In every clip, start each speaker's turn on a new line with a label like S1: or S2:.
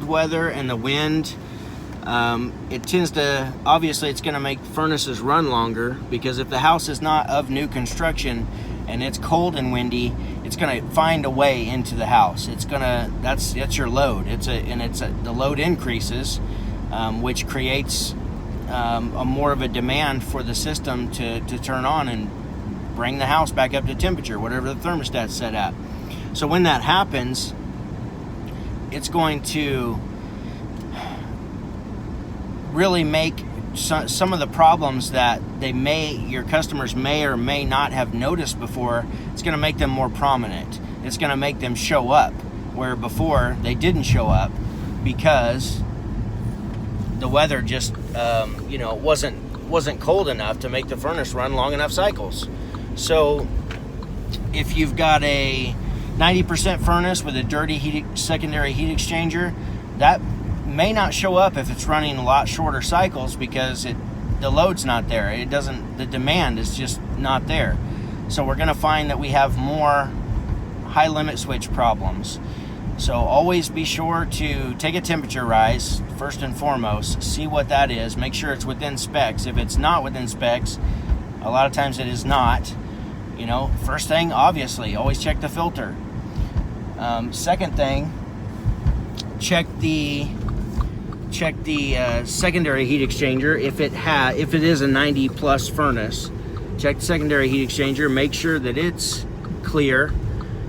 S1: weather and the wind, it tends to, obviously it's going to make furnaces run longer, because if the house is not of new construction and it's cold and windy, it's going to find a way into the house. It's going to, that's your load. The load increases, which creates more of a demand for the system to turn on and bring the house back up to temperature, whatever the thermostat's set at. So when that happens, it's going to really make some of the problems that your customers may or may not have noticed before, it's going to make them more prominent. It's going to make them show up, where before they didn't show up because the weather just wasn't cold enough to make the furnace run long enough cycles. So if you've got a 90% furnace with a dirty secondary heat exchanger, that may not show up if it's running a lot shorter cycles, because the load's not there. The demand is just not there. So we're going to find that we have more high limit switch problems. So always be sure to take a temperature rise first and foremost, see what that is, make sure it's within specs. If it's not within specs, a lot of times it is not. First thing, obviously, always check the filter. Second thing, check the secondary heat exchanger. If it is a 90 plus furnace, check the secondary heat exchanger, make sure that it's clear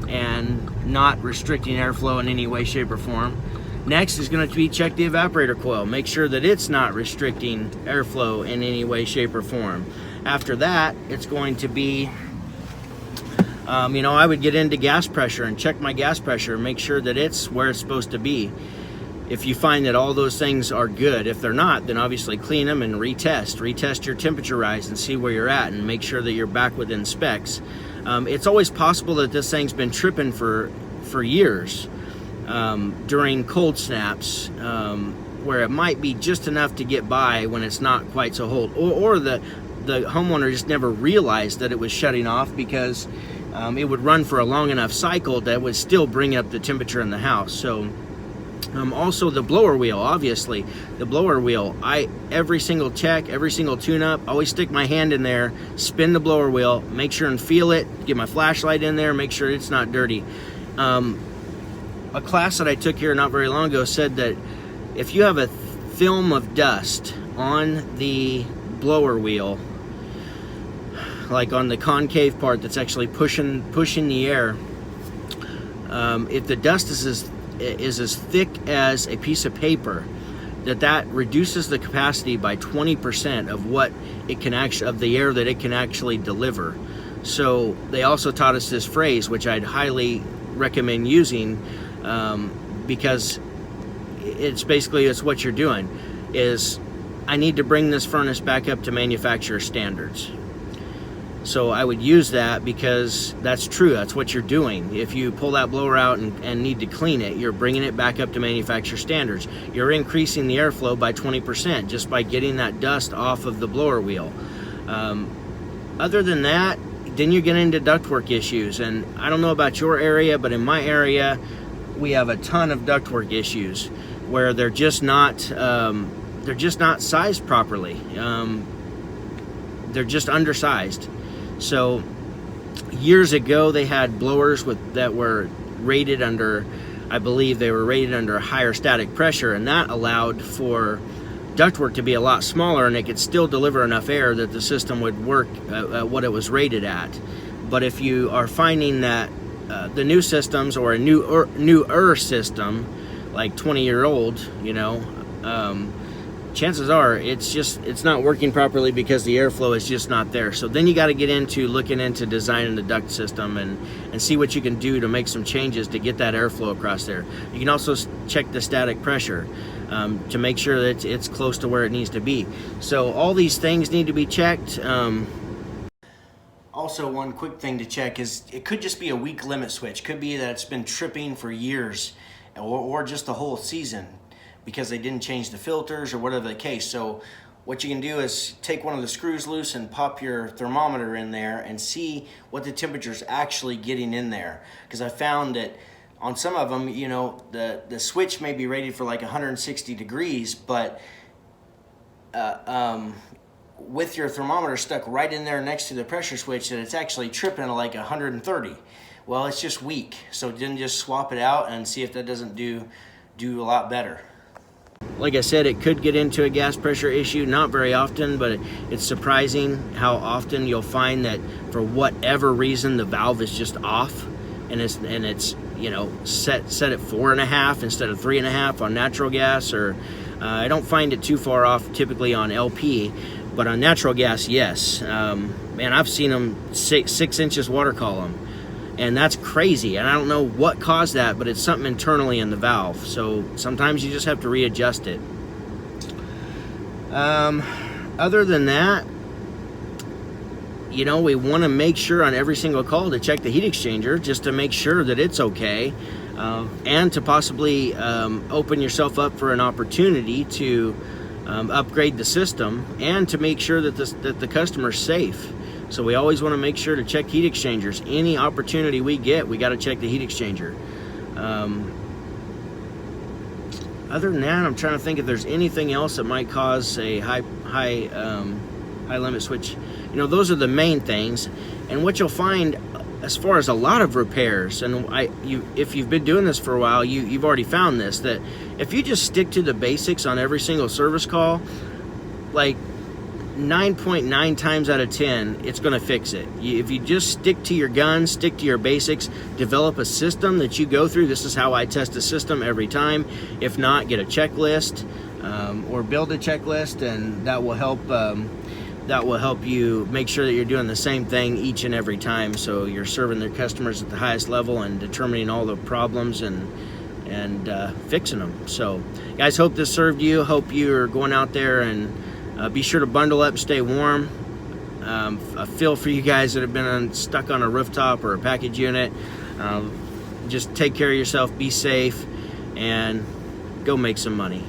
S1: and not restricting airflow in any way, shape, or form. Next is going to be check the evaporator coil, make sure that it's not restricting airflow in any way, shape, or form. After that, it's going to be I would get into gas pressure and check my gas pressure, make sure that it's where it's supposed to be. If you find that all those things are good, if they're not, then obviously clean them and retest your temperature rise and see where you're at, and make sure that you're back within specs. It's always possible that this thing's been tripping for years during cold snaps, where it might be just enough to get by when it's not quite so cold, or the homeowner just never realized that it was shutting off, because it would run for a long enough cycle that would still bring up the temperature in the house. So also the blower wheel, obviously the blower wheel, every single check, every single tune-up, always stick my hand in there, spin the blower wheel, make sure and feel it, get my flashlight in there, make sure it's not dirty. A class that I took here not very long ago said that if you have a film of dust on the blower wheel, like on the concave part that's actually pushing the air, if the dust is as thick as a piece of paper, that reduces the capacity by 20% of what it can of the air that it can actually deliver. So they also taught us this phrase, which I'd highly recommend using, because it's what you're doing is, I need to bring this furnace back up to manufacturer standards. So I would use that, because that's true. That's what you're doing. If you pull that blower out and need to clean it, you're bringing it back up to manufacturer standards. You're increasing the airflow by 20% just by getting that dust off of the blower wheel. Other than that, then you get into ductwork issues. And I don't know about your area, but in my area, we have a ton of ductwork issues where they're just not sized properly. They're just undersized. So years ago, they had blowers that were rated under, I believe they were rated under higher static pressure, and that allowed for ductwork to be a lot smaller, and it could still deliver enough air that the system would work at what it was rated at. But if you are finding that the new systems, or a newer system, like 20-year-old, chances are it's not working properly because the airflow is just not there. So then you got to get into looking into designing the duct system and see what you can do to make some changes to get that airflow across there. You can also check the static pressure to make sure that it's close to where it needs to be. So all these things need to be checked. Also, one quick thing to check is it could just be a weak limit switch. Could be that it's been tripping for years, or just the whole season, because they didn't change the filters or whatever the case. So what you can do is take one of the screws loose and pop your thermometer in there and see what the temperature is actually getting in there. Because I found that On some of them, you know, the switch may be rated for like 160 degrees, but with your thermometer stuck right in there next to the pressure switch, that it's actually tripping at like 130. Well, it's just weak. So then just swap it out and see if that doesn't do a lot better. Like I said, it could get into a gas pressure issue, not very often, but it's surprising how often you'll find that for whatever reason the valve is just off, and it's you know, set at 4.5 instead of 3.5 on natural gas, or I don't find it too far off typically on LP, but on natural gas, yes. Man, I've seen them 6 inches water column, and that's crazy, and I don't know what caused that, but it's something internally in the valve, so sometimes you just have to readjust it. Other than that, you know, we want to make sure on every single call to check the heat exchanger just to make sure that it's okay, and to possibly open yourself up for an opportunity to upgrade the system, and to make sure that the customer's safe. So we always want to make sure to check heat exchangers. Any opportunity we get, we got to check the heat exchanger. Other than that, I'm trying to think if there's anything else that might cause a high limit switch. You know, those are the main things. And what you'll find as far as a lot of repairs, and if you've been doing this for a while, you've already found this, that if you just stick to the basics on every single service call, like 9.9 times out of 10, it's going to fix it. If you just stick to your guns, stick to your basics, develop a system that you go through. This is how I test a system every time. If not, get a checklist, or build a checklist, and that will help. That will help you make sure that you're doing the same thing each and every time, so you're serving their customers at the highest level and determining all the problems and fixing them. So, guys, hope this served you. Hope you're going out there and be sure to bundle up, stay warm. I feel for you guys that have been stuck on a rooftop or a package unit. Just take care of yourself, be safe, and go make some money.